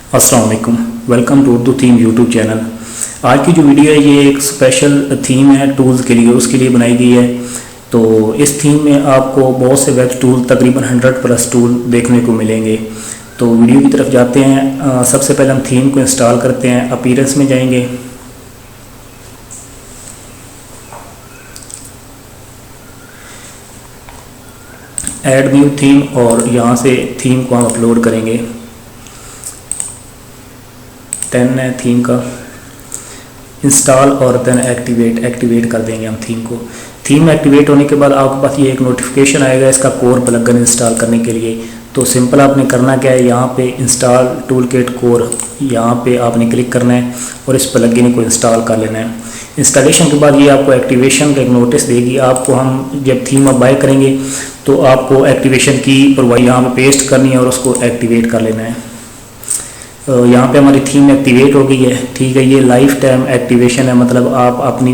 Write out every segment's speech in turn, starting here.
अस्सलाम वालेकुम। Welcome to Urdu theme YouTube channel. आज की जो वीडियो है ये एक स्पेशल थीम है टूल्स के लिए, उसके लिए बनाई गई है। तो इस थीम में आपको बहुत से वेब टूल, तकरीबन 100+ टूल देखने को मिलेंगे। तो वीडियो की तरफ जाते हैं। सबसे पहले हम थीम को इंस्टॉल करते हैं। अपीयरेंस में जाएंगे, ऐड न्यू थीम, और यहाँ से थीम को हम अपलोड करेंगे। 10 है थीम का। इंस्टॉल और देन एक्टिवेट कर देंगे हम थीम को। थीम एक्टिवेट होने के बाद आपके पास ये एक नोटिफिकेशन आएगा इसका कोर प्लगइन इंस्टॉल करने के लिए। तो सिंपल आपने करना क्या है, यहाँ पे इंस्टॉल टूलकिट कोर, यहाँ पे आपने क्लिक करना है और इस प्लगइन को इंस्टॉल कर लेना है। इंस्टॉलेशन के बाद ये आपको एक्टिवेशन का एक नोटिस देगी। आपको हम जब थीम आप बाय करेंगे तो आपको एक्टिवेशन की प्रोवाइड यहाँ पे पेस्ट करनी है और उसको एक्टिवेट कर लेना है। यहाँ पे हमारी थीम एक्टिवेट हो गई है। ठीक है, ये लाइफ टाइम एक्टिवेशन है, मतलब आप अपनी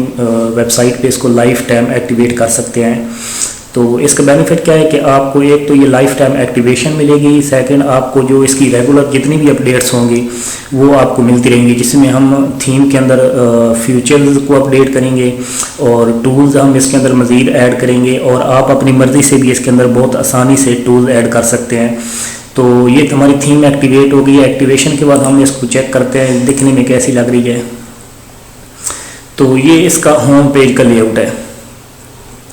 वेबसाइट पे इसको लाइफ टाइम एक्टिवेट कर सकते हैं। तो इसका बेनिफिट क्या है कि आपको एक तो ये लाइफ टाइम एक्टिवेशन मिलेगी, सेकंड आपको जो इसकी रेगुलर जितनी भी अपडेट्स होंगी वो आपको मिलती रहेंगी, जिसमें हम थीम के अंदर फीचर्स को अपडेट करेंगे और टूल्स हम इसके अंदर मज़ीद ऐड करेंगे, और आप अपनी मर्ज़ी से भी इसके अंदर बहुत आसानी से टूल ऐड कर सकते हैं। तो ये हमारी थीम एक्टिवेट हो गई है। एक्टिवेशन के बाद हम इसको चेक करते हैं दिखने में कैसी लग रही है। तो ये इसका होम पेज का लेआउट है।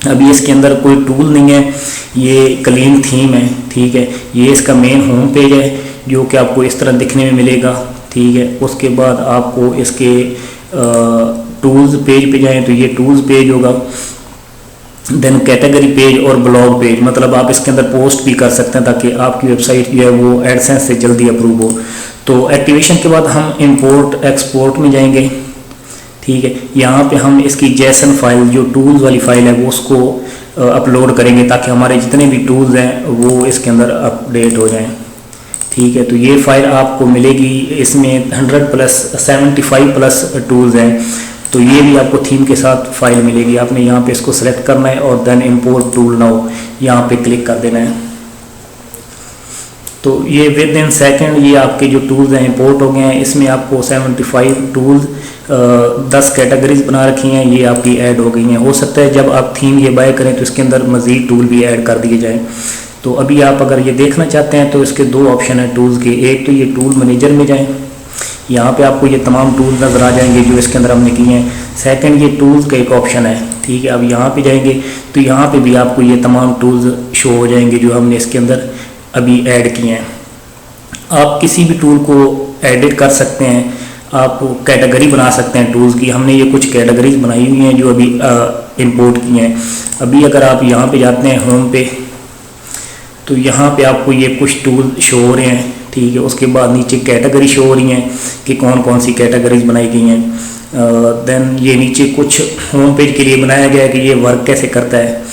अभी इसके अंदर कोई टूल नहीं है, ये क्लीन थीम है। ठीक है, ये इसका मेन होम पेज है जो कि आपको इस तरह दिखने में मिलेगा। ठीक है, उसके बाद आपको इसके टूल्स पेज पे जाएं तो ये टूल्स पेज होगा। देन कैटेगरी पेज और ब्लॉग पेज, मतलब आप इसके अंदर पोस्ट भी कर सकते हैं ताकि आपकी वेबसाइट जो है वो एडसेंस से जल्दी अप्रूव हो। तो एक्टिवेशन के बाद हम इंपोर्ट एक्सपोर्ट में जाएंगे। ठीक है, यहाँ पे हम इसकी जेसन फाइल, जो टूल्स वाली फाइल है, वो उसको अपलोड करेंगे ताकि हमारे जितने भी टूल्स हैं वो इसके अंदर अपडेट हो जाएं। ठीक है, तो ये फाइल आपको मिलेगी, इसमें 100+75+ टूल्स हैं। तो ये भी आपको थीम के साथ फाइल मिलेगी। आपने यहाँ पे इसको सेलेक्ट करना है और देन इंपोर्ट टूल नाउ यहाँ पे क्लिक कर देना है। तो ये विद इन सेकंड ये आपके जो टूल्स हैं इंपोर्ट हो गए हैं। इसमें आपको 75 टूल्स 10 कैटेगरीज बना रखी हैं, ये आपकी ऐड हो गई हैं। हो सकता है जब आप थीम ये बाय करें तो इसके अंदर मज़ीद टूल भी ऐड कर दिए जाएँ। तो अभी आप अगर ये देखना चाहते हैं तो इसके दो ऑप्शन हैं टूल्स के। एक तो ये टूल मैनेजर में जाएँ, यहाँ पे आपको ये तमाम टूल्स नज़र आ जाएंगे जो इसके अंदर हमने किए हैं। सेकंड ये टूल्स का एक ऑप्शन है। ठीक है, अब यहाँ पे जाएंगे तो यहाँ पे भी आपको ये तमाम टूल्स शो हो जाएंगे जो हमने इसके अंदर अभी ऐड किए हैं। आप किसी भी टूल को एडिट कर सकते हैं, आप कैटेगरी बना सकते हैं टूल्स की। हमने ये कुछ कैटेगरीज बनाई हुई हैं जो अभी इंपोर्ट की हैं। अभी अगर आप यहाँ पे जाते हैं होम पे तो यहाँ पे आपको ये कुछ टूल शो हो रहे हैं। ठीक है, उसके बाद नीचे कैटेगरी शो हो रही हैं कि कौन कौन सी कैटेगरीज बनाई गई हैं। देन ये नीचे कुछ होम पेज के लिए बनाया गया है कि ये वर्क कैसे करता है।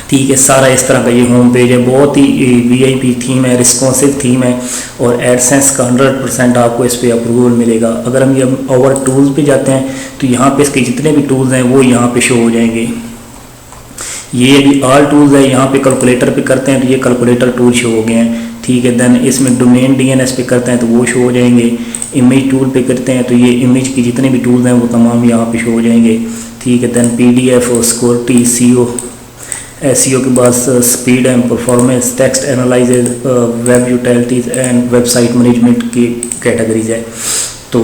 ठीक है, सारा इस तरह का ये होम पेज है। बहुत ही VIP थीम है, रिस्पॉन्सिव थीम है और एडसेंस का 100% आपको इस पर अप्रूवल मिलेगा। अगर हम ये ओवर टूल्स पे जाते हैं तो यहाँ पे इसके जितने भी टूल्स हैं वो यहाँ पे शो हो जाएंगे। ये भी ऑल टूल्स है। यहाँ पे कैलकुलेटर पे करते हैं तो ये कैलकुलेटर टूल शो हो गए हैं। ठीक है, देन इसमें डोमेन DNS पे करते हैं तो वो शो हो जाएंगे। इमेज टूल पे करते हैं तो ये इमेज की जितने भी टूल्स हैं वो तमाम यहाँ पे शो हो जाएंगे। ठीक है, देन PDF और सिक्योरिटी, SEO के बाद speed and performance, text analyse, web utilities and website management की कैटेगरीज है। तो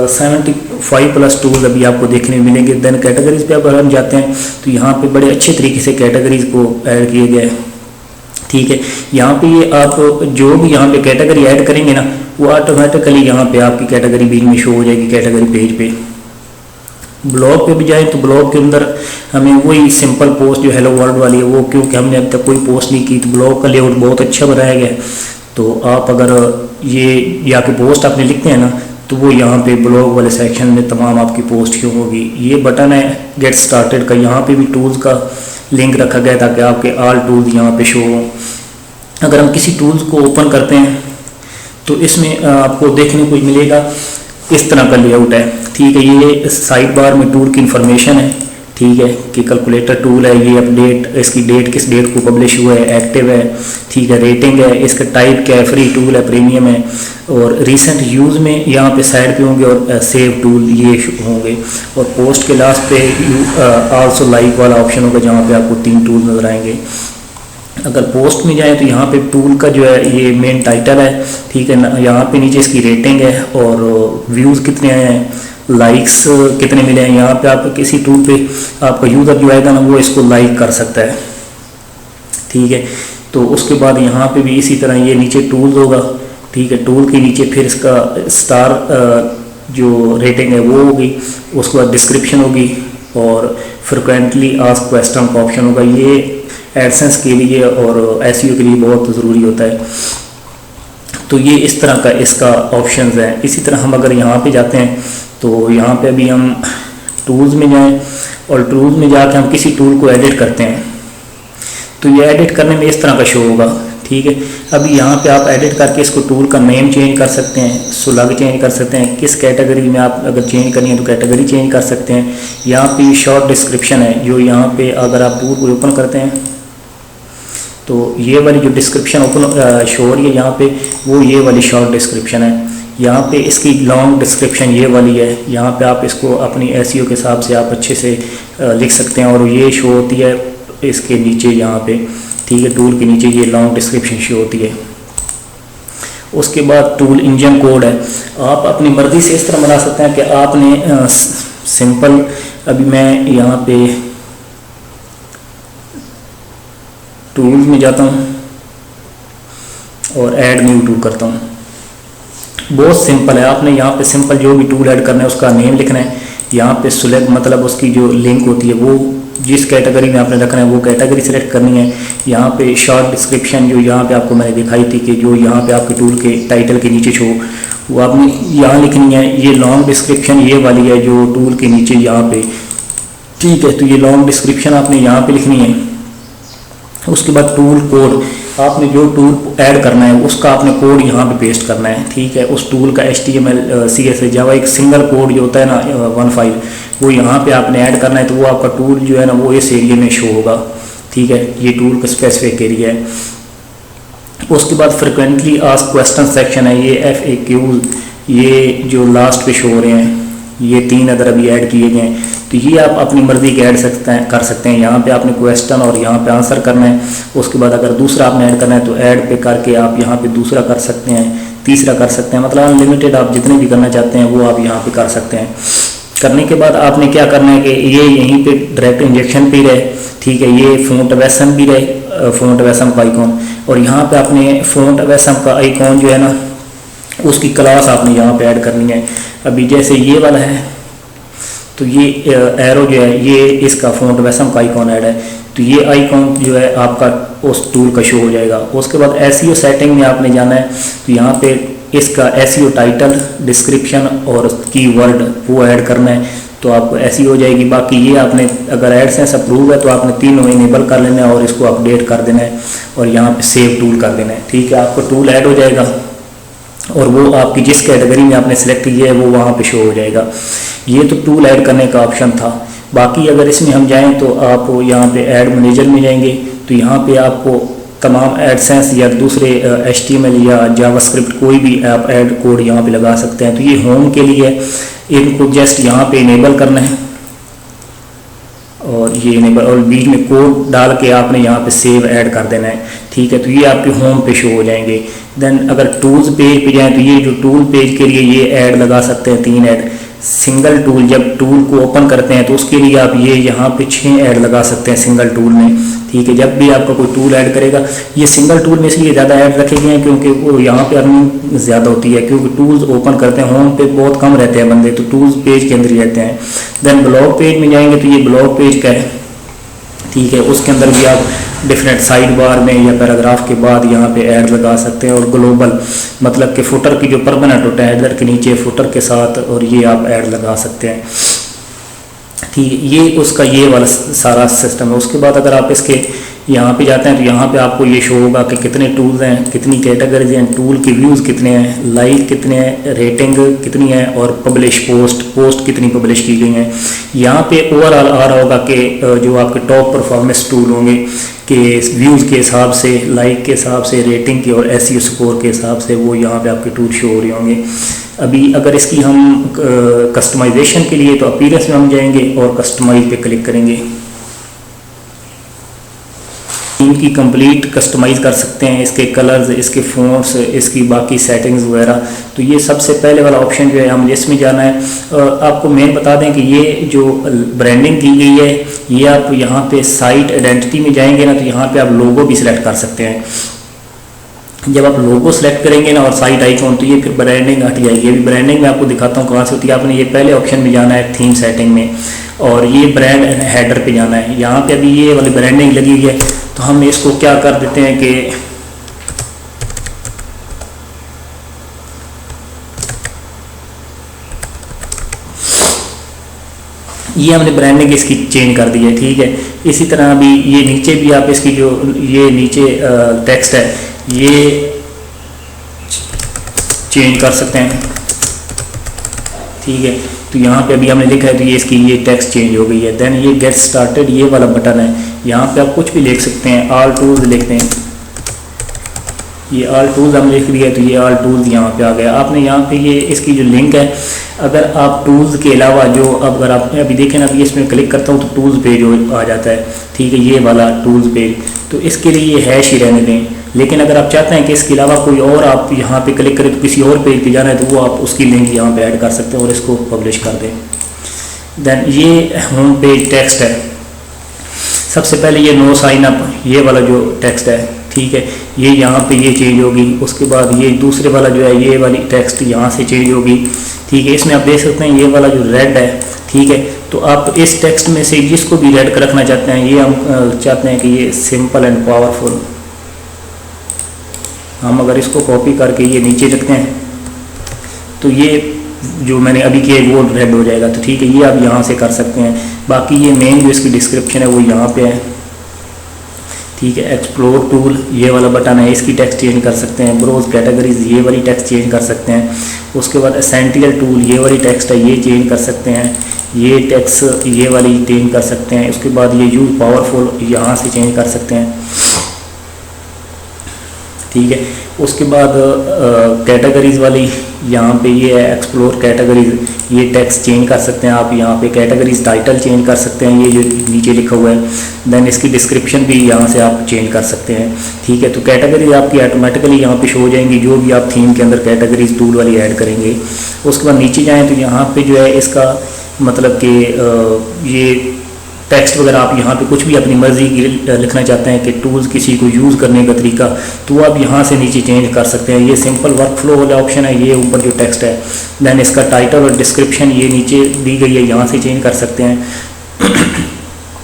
75+ टूल्स अभी आपको देखने में मिलेंगे। देन कैटेगरीज पे अगर हम जाते हैं तो यहाँ पे बड़े अच्छे तरीके से कैटेगरीज को ऐड किए गए हैं। ठीक है, यहाँ पे ये आप जो भी यहाँ पे कैटेगरी ऐड करेंगे ना वो ऑटोमेटिकली यहाँ पे आपकी कैटेगरी बीच में शो हो जाएगी कैटेगरी पेज पे। ब्लॉग पे भी जाए तो ब्लॉग के अंदर हमें वही सिंपल पोस्ट जो हेलो वर्ल्ड वाली है वो, क्योंकि हमने अब तक कोई पोस्ट नहीं की, तो ब्लॉग का लेआउट बहुत अच्छा बनाया गया है। तो आप अगर ये या कि पोस्ट आपने लिखते हैं ना तो वो यहाँ पे ब्लॉग वाले सेक्शन में तमाम आपकी पोस्ट क्यों होगी। ये बटन है गेट स्टार्टेड का, यहाँ पे भी टूल्स का लिंक रखा गया ताकि आपके ऑल टूल्स यहाँ पे शो हों। अगर हम किसी टूल्स को ओपन करते हैं तो इसमें आपको देखने को मिलेगा इस तरह का लेआउट है। ठीक है, ये साइड बार में टूल की इंफॉर्मेशन है। ठीक है, कि कैलकुलेटर टूल है, ये अपडेट, इसकी डेट किस डेट को पब्लिश हुआ है, एक्टिव है, ठीक है, रेटिंग है, इसका टाइप क्या है, फ्री टूल है, प्रीमियम है, और रिसेंट यूज़ में यहाँ पे साइड पे होंगे, और सेव टूल ये होंगे, और पोस्ट के लास्ट पे आल्सो लाइक वाला ऑप्शन होगा जहाँ पे आपको 3 टूल नजर आएंगे। अगर पोस्ट में जाए तो यहाँ पे टूल का जो है ये मेन टाइटल है, ठीक है ना, यहाँ पे नीचे इसकी रेटिंग है और व्यूज़ कितने आए हैं, लाइक्स कितने मिले हैं। यहाँ पे आप किसी टूल पे आपका यूज़र जो आएगा ना वो इसको लाइक कर सकता है, ठीक है। तो उसके बाद यहाँ पे भी इसी तरह ये नीचे टूल्स होगा, ठीक है, टूल के नीचे फिर इसका स्टार जो रेटिंग है वो होगी, उसके बाद डिस्क्रिप्शन होगी, और फ्रिक्वेंटली आस्क्ड क्वेश्चन का ऑप्शन होगा। ये एडसेंस के लिए और एसईओ के लिए बहुत ज़रूरी होता है। तो ये इस तरह का इसका ऑप्शंस है। इसी तरह हम अगर यहाँ पे जाते हैं तो यहाँ पे अभी हम टूल्स में जाएं, और टूल्स में जाके हम किसी टूल को एडिट करते हैं, तो ये एडिट करने में इस तरह का शो होगा, ठीक है। अभी यहाँ पे आप एडिट करके इसको टूल का नेम चेंज कर सकते हैं, सुलग चेंज कर सकते हैं, किस कैटेगरी में आप अगर चेंज करनी है तो कैटेगरी चेंज कर सकते हैं। यहाँ पे शॉर्ट डिस्क्रिप्शन है, जो यहाँ पे अगर आप टूल को ओपन करते हैं तो ये वाली जो डिस्क्रिप्शन ओपन शो हो रही है यहाँ पे, वो ये वाली शॉर्ट डिस्क्रिप्शन है। यहाँ पे इसकी लॉन्ग डिस्क्रिप्शन ये वाली है, यहाँ पे आप इसको अपनी एसईओ के हिसाब से आप अच्छे से लिख सकते हैं, और ये शो होती है इसके नीचे यहाँ पे, ठीक है, टूल के नीचे ये लॉन्ग डिस्क्रिप्शन शो होती है। उसके बाद टूल इंजन कोड है, आप अपनी मर्ज़ी से इस तरह बना सकते हैं कि आपने सिंपल, अभी मैं यहाँ पे टूल्स में जाता हूँ और ऐड न्यू टूल करता हूँ। बहुत सिंपल है, आपने यहाँ पे सिंपल जो भी टूल ऐड करना है उसका नेम लिखना है, यहाँ पे सिलेक्ट मतलब उसकी जो लिंक होती है वो जिस कैटेगरी में आपने रखना है वो कैटेगरी सेलेक्ट करनी है। यहाँ पे शॉर्ट डिस्क्रिप्शन जो यहाँ पे आपको मैंने दिखाई थी कि जो यहाँ पे आपके टूल के टाइटल के नीचे शो, वो आपने यहाँ लिखनी है। ये लॉन्ग डिस्क्रिप्शन ये वाली है जो टूल के नीचे यहाँ पे, ठीक है, तो ये लॉन्ग डिस्क्रिप्शन आपने यहाँ पे लिखनी है। उसके बाद टूल कोड, आपने जो टूल ऐड करना है उसका आपने कोड यहाँ पे पेस्ट करना है, ठीक है। उस टूल का HTML CSS जावा एक सिंगल कोड जो होता है ना 1 फाइल, वो यहाँ पे आपने ऐड करना है, तो वो आपका टूल जो है ना वो इस एरिया में शो होगा, ठीक है। ये टूल का स्पेसिफिक एरिया है। उसके बाद फ्रिक्वेंटली आस्क्ड क्वेश्चन सेक्शन है, ये FAQ, ये जो लास्ट पे शो हो रहे हैं, ये 3 अदर अभी ऐड किए गए हैं, तो ये आप अपनी मर्ज़ी के ऐड कर सकते हैं। यहाँ पे आपने क्वेश्चन और यहाँ पे आंसर करना है। उसके बाद अगर दूसरा आपने ऐड करना है तो ऐड पे करके आप यहाँ पे दूसरा कर सकते हैं, तीसरा कर सकते हैं, मतलब अनलिमिटेड आप जितने भी करना चाहते हैं वो आप यहाँ पे कर सकते हैं। करने के बाद आपने क्या करना है कि ये यहीं पे डायरेक्ट इंजेक्शन भी रहे, ठीक है, ये फ़ॉन्ट वेसम भी रहे, फ़ॉन्ट वेसम का आइकॉन, और यहाँ पे आपने फ़ॉन्ट वेसम का आइकॉन जो है ना उसकी क्लास आपने यहाँ पे ऐड करनी है। अभी जैसे ये वाला है तो ये एरो जो है ये इसका फ़ॉन्ट वेसम का आइकॉन ऐड है, तो ये आइकॉन जो है आपका उस टूल का शो हो जाएगा। उसके बाद एसईओ सेटिंग में आपने जाना है, तो यहाँ पे इसका एसईओ टाइटल, डिस्क्रिप्शन और कीवर्ड वो ऐड करना है, तो आपको एसईओ हो जाएगी। बाकी ये आपने अगर एडसेंस अप्रूव है तो आपने तीनों इनेबल कर लेना है और इसको अपडेट कर देना है और यहाँ पे सेव टूल कर देना है, ठीक है। आपको टूल ऐड हो जाएगा और वो आपकी जिस कैटेगरी में आपने सेलेक्ट किया है वो वहाँ पे शो हो जाएगा। ये तो टूल ऐड करने का ऑप्शन था। बाकी अगर इसमें हम जाएं तो आप यहाँ पे ऐड मैनेजर में जाएंगे, तो यहाँ पे आपको तमाम एडसेंस या दूसरे HTML या जावास्क्रिप्ट कोई भी आप ऐड कोड यहाँ पे लगा सकते हैं। तो ये होम के लिए इनको जस्ट यहाँ पे इनेबल करना है और ये इनेबल, और बीच में कोड डाल के आपने यहाँ पे सेव ऐड कर देना है, ठीक है। तो ये आपके होम पे शो हो जाएंगे। देन अगर टूल्स पेज पे जाएं तो ये जो टूल पेज के लिए ये ऐड लगा सकते हैं, 3 ऐड। सिंगल टूल, जब टूल को ओपन करते हैं तो उसके लिए आप ये यहाँ पे 6 ऐड लगा सकते हैं सिंगल टूल में, ठीक है। जब भी आपका कोई टूल ऐड करेगा, ये सिंगल टूल में इसलिए ज़्यादा ऐड रखे गए हैं क्योंकि वो यहाँ पे अर्निंग ज़्यादा होती है, क्योंकि टूल्स ओपन करते हैं होम पे बहुत कम रहते हैं बंदे, तो टूल्स पेज के अंदर ही रहते हैं। देन ब्लॉग पेज में जाएंगे तो ये ब्लॉग पेज का है, ठीक है। उसके अंदर भी आप डिफरेंट साइड बार में या पैराग्राफ के बाद यहाँ पे ऐड लगा सकते हैं, और ग्लोबल मतलब कि फुटर की जो परमानेंट होता है हेडर के नीचे फुटर के साथ, और ये आप ऐड लगा सकते हैं। ठीक है, ये उसका ये वाला सारा सिस्टम है। उसके बाद अगर आप इसके यहाँ पे जाते हैं तो यहाँ पे आपको ये शो होगा कि कितने टूल्स हैं, कितनी कैटेगरीज हैं, टूल के व्यूज़ कितने हैं, लाइक कितने हैं, रेटिंग कितनी है, और पब्लिश पोस्ट कितनी पब्लिश की गई हैं। यहाँ पे ओवरऑल आ रहा होगा कि जो आपके टॉप परफॉर्मेंस टूल होंगे कि व्यूज़ के हिसाब से, लाइक के हिसाब से, रेटिंग के और SEO स्कोर के हिसाब से वो यहाँ पे आपके टूल शो हो रहे होंगे। अभी अगर इसकी हम कस्टमाइजेशन के लिए तो अपीयरेंस में हम जाएंगे और कस्टमाइज पे क्लिक करेंगे। थीम की कंप्लीट कस्टमाइज़ कर सकते हैं, इसके कलर्स, इसके फ़ॉन्ट्स, इसकी बाकी सेटिंग्स वगैरह। तो ये सबसे पहले वाला ऑप्शन जो है हम इसमें जाना है। आपको मेन बता दें कि ये जो ब्रांडिंग की गई है, ये आप यहाँ पे साइट आइडेंटिटी में जाएंगे ना, तो यहाँ पे आप लोगो भी सिलेक्ट कर सकते हैं। जब आप लोगो सेलेक्ट करेंगे ना और साइट आइकॉन, तो ये फिर ब्रांडिंग हट जाएगी। अभी ब्रांडिंग में आपको दिखाता हूँ कहाँ से होती है। आपने ये पहले ऑप्शन में जाना है थीम सेटिंग में, और ये ब्रांड हेडर पे जाना है। यहाँ पे अभी ये वाली ब्रांडिंग लगी हुई है, तो हम इसको क्या कर देते हैं कि ये हमने ब्रांडिंग इसकी चेंज कर दी है। ठीक है, इसी तरह अभी ये नीचे भी आप इसकी जो ये नीचे टेक्स्ट है ये चेंज कर सकते हैं। ठीक है, तो यहाँ पे अभी हमने लिखा है तो ये इसकी ये टेक्स्ट चेंज हो गई है। देन ये गेट स्टार्टेड ये वाला बटन है, यहाँ पे आप कुछ भी लिख सकते हैं। ऑल टूल्स लिखते हैं, ये ऑल टूल्स हम लिख दिया तो ये ऑल टूल्स यहाँ पे आ गया। आपने यहाँ पे ये इसकी जो लिंक है, अगर आप टूल्स के अलावा जो अगर आप अभी देखें ना, अभी इसमें क्लिक करता हूँ तो टूल्स पेज आ जाता है। ठीक है, ये वाला टूल्स पेज, तो इसके लिए ये हैश ही रहने दें। लेकिन अगर आप चाहते हैं कि इसके अलावा कोई और आप यहाँ पे क्लिक करें तो किसी और पेज पे जाना है, तो वो आप उसकी लिंक यहाँ पे ऐड कर सकते हैं और इसको पब्लिश कर दें। देन ये होम पेज टेक्स्ट है। सबसे पहले ये नो साइन अप ये वाला जो टेक्स्ट है, ठीक है, ये यहाँ पे ये चेंज होगी। उसके बाद ये दूसरे वाला जो है ये वाली टेक्स्ट यहाँ से चेंज होगी। ठीक है, इसमें आप देख सकते हैं ये वाला जो रेड है, ठीक है, तो आप इस टेक्स्ट में से जिसको भी रेड रखना चाहते हैं, ये हम चाहते हैं कि ये सिंपल एंड पावरफुल, हम अगर इसको कॉपी करके ये नीचे रखते हैं तो ये जो मैंने अभी किया वो रेड हो जाएगा। तो ठीक है, ये आप यहाँ से कर सकते हैं। बाकी ये मेन जो इसकी डिस्क्रिप्शन है वो यहाँ पे है। ठीक है, एक्सप्लोर टूल ये वाला बटन है, इसकी टेक्स्ट चेंज कर सकते हैं। ब्रोज कैटेगरीज ये वाली टेक्स्ट चेंज कर सकते हैं। उसके बाद एसेंटियल टूल ये वाली टेक्स्ट है, ये चेंज कर सकते हैं। ये टेक्स्ट ये वाली चेंज कर सकते हैं। उसके बाद ये यूज पावरफुल यहाँ से चेंज कर सकते हैं। ठीक है, उसके बाद कैटेगरीज वाली यहाँ पे ये है एक्सप्लोर कैटेगरीज, ये टेक्स्ट चेंज कर सकते हैं आप। यहाँ पे कैटेगरीज टाइटल चेंज कर सकते हैं, ये जो नीचे लिखा हुआ है। देन इसकी डिस्क्रिप्शन भी यहाँ से आप चेंज कर सकते हैं। ठीक है, तो कैटेगरीज आपकी ऑटोमेटिकली यहाँ पे शो हो जाएंगी जो भी आप थीम के अंदर कैटेगरीज टूल वाली ऐड करेंगे। उसके बाद नीचे जाएँ तो यहाँ पे जो है इसका मतलब कि ये टेक्स्ट वगैरह आप यहाँ पे कुछ भी अपनी मर्जी की लिखना चाहते हैं कि टूल्स किसी को यूज़ करने का तरीका, तो वो आप यहाँ से नीचे चेंज कर सकते हैं। ये सिंपल वर्क फ्लो वाला ऑप्शन है, ये ऊपर जो टेक्स्ट है। देन इसका टाइटल और डिस्क्रिप्शन ये नीचे दी गई है, यहाँ से चेंज कर सकते हैं।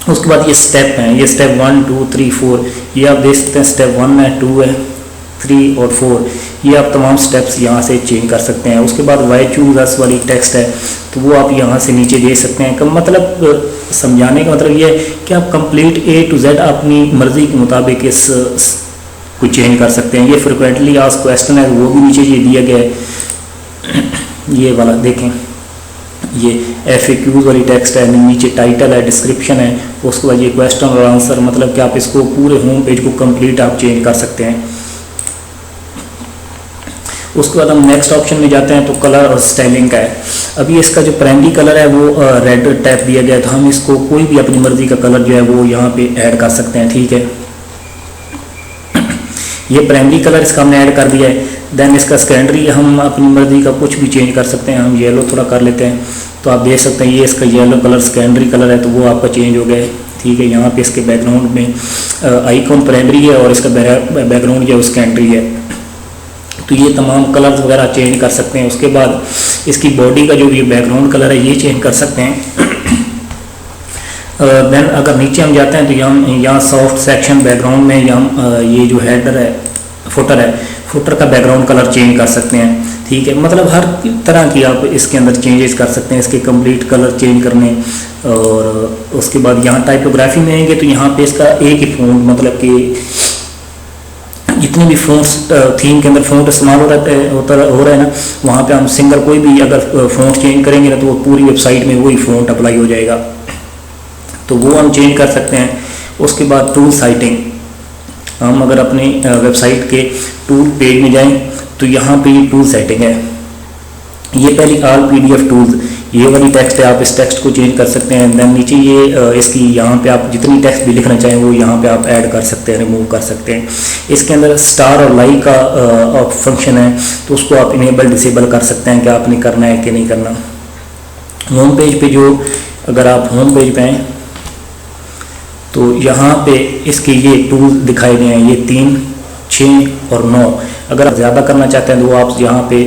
उसके बाद ये स्टेप हैं, ये स्टेप 1 2 3 4 ये आप देख सकते हैं। स्टेप 1 है, 2 है, 3 और 4 ये आप तमाम स्टेप्स यहाँ से चेंज कर सकते हैं। उसके बाद वाई चूज अस वाली टेक्स्ट है, तो वो आप यहाँ से नीचे दे सकते हैं। कम मतलब समझाने का मतलब ये है कि आप कंप्लीट A to Z अपनी मर्ज़ी के मुताबिक इस को चेंज कर सकते हैं। ये फ्रिक्वेंटली आस्क्ड क्वेश्चन है, वो भी नीचे ये दिया गया है। ये वाला देखें, ये FAQs वाली टेक्स्ट है, नीचे टाइटल है, डिस्क्रिप्शन है। उसके बाद ये क्वेश्चन और आंसर, मतलब कि आप इसको पूरे होम पेज को कंप्लीट आप चेंज कर सकते हैं। उसके बाद हम नेक्स्ट ऑप्शन में जाते हैं तो कलर और स्टाइलिंग का है। अभी इसका जो प्राइमरी कलर है वो रेड टैप दिया गया है, तो हम इसको कोई भी अपनी मर्जी का कलर जो है वो यहाँ पे ऐड कर सकते हैं। ठीक है, ये प्राइमरी कलर इसका हमने ऐड कर दिया है। देन इसका सेकेंडरी हम अपनी मर्जी का कुछ भी चेंज कर सकते हैं। हम येलो थोड़ा कर लेते हैं, तो आप देख सकते हैं ये इसका येलो कलर सेकेंडरी कलर है, तो वो आपका चेंज हो गया है। ठीक है, यहाँ पे इसके बैकग्राउंड में आइकॉन प्राइमरी है और इसका बैकग्राउंड जो है वो सेकेंडरी है। तो ये तमाम कलर्स वगैरह चेंज कर सकते हैं। उसके बाद इसकी बॉडी का जो ये बैकग्राउंड कलर है ये चेंज कर सकते हैं। देन अगर नीचे हम जाते हैं तो यहाँ सॉफ्ट सेक्शन बैकग्राउंड में यहाँ ये जो हेडर है फुटर है, फुटर का बैकग्राउंड कलर चेंज कर सकते हैं, ठीक है। मतलब हर तरह की आप इसके अंदर चेंजेस कर सकते हैं, इसके कंप्लीट कलर चेंज करने। और उसके बाद यहाँ टाइपोग्राफी में आएंगे तो यहाँ पे इसका एक ही फ़ॉन्ट, मतलब कि जितने भी फ़ॉन्ट्स थीम के अंदर फ़ॉन्ट इस्तेमाल हो रहा है ना, वहाँ पे हम सिंगल कोई भी अगर फ़ॉन्ट चेंज करेंगे ना तो वो पूरी वेबसाइट में वही फ़ॉन्ट अप्लाई हो जाएगा, तो वो हम चेंज कर सकते हैं। उसके बाद टूल साइटिंग, हम अगर अपनी वेबसाइट के टूल पेज में जाएं तो यहाँ पे ये टूल सेटिंग है, ये पहली ऑल PDF टूल्स, ये वाली टेक्स्ट है, आप इस टेक्स्ट को चेंज कर सकते हैं। देन नीचे ये इसकी यहाँ पे आप जितनी टेक्स्ट भी लिखना चाहें वो यहाँ पे आप ऐड कर सकते हैं, रिमूव कर सकते हैं। इसके अंदर स्टार और लाइक का फंक्शन है, तो उसको आप इनेबल डिसेबल कर सकते हैं कि आपने करना है कि नहीं करना। होम पेज पे जो, अगर आप होम पेज पे आएँ तो यहाँ पे इसके ये टूल दिखाए गए हैं, ये 3, 6 और 9। अगर आप ज़्यादा करना चाहते हैं तो वो आप यहाँ पे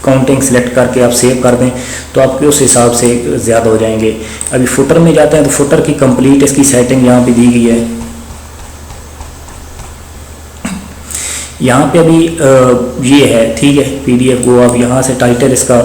काउंटिंग सेलेक्ट करके आप सेव कर दें तो आपके उस हिसाब से ज़्यादा हो जाएंगे। अभी फुटर में जाते हैं तो फुटर की कंप्लीट इसकी सेटिंग यहाँ पे दी गई है। यहाँ पे अभी ये है, ठीक है, PDF को आप यहाँ से टाइटल इसका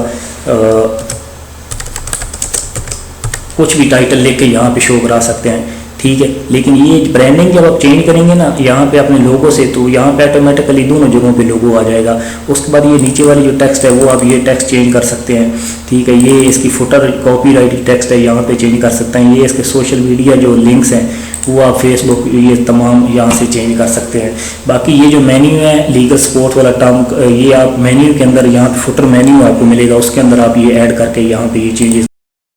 कुछ भी टाइटल लेके यहाँ पे शो करा सकते हैं, ठीक है। लेकिन ये ब्रांडिंग जब आप चेंज करेंगे ना यहाँ पे अपने लोगो से, तो यहाँ पे ऑटोमेटिकली दोनों जगहों पे लोगो आ जाएगा। उसके बाद ये नीचे वाली जो टेक्स्ट है वो आप ये टेक्स्ट चेंज कर सकते हैं, ठीक है। ये इसकी फुटर कॉपीराइट टेक्स्ट है, यहाँ पे चेंज कर सकते हैं। ये इसके सोशल मीडिया जो लिंक्स हैं वो आप फेसबुक, ये तमाम यहाँ से चेंज कर सकते हैं। बाकी ये जो मेन्यू है लीगल सपोर्ट वाला टर्म, ये आप मेन्यू के अंदर यहाँ पे फुटर मेन्यू आपको मिलेगा, उसके अंदर आप ये ऐड करके यहाँ पे ये चेंजेस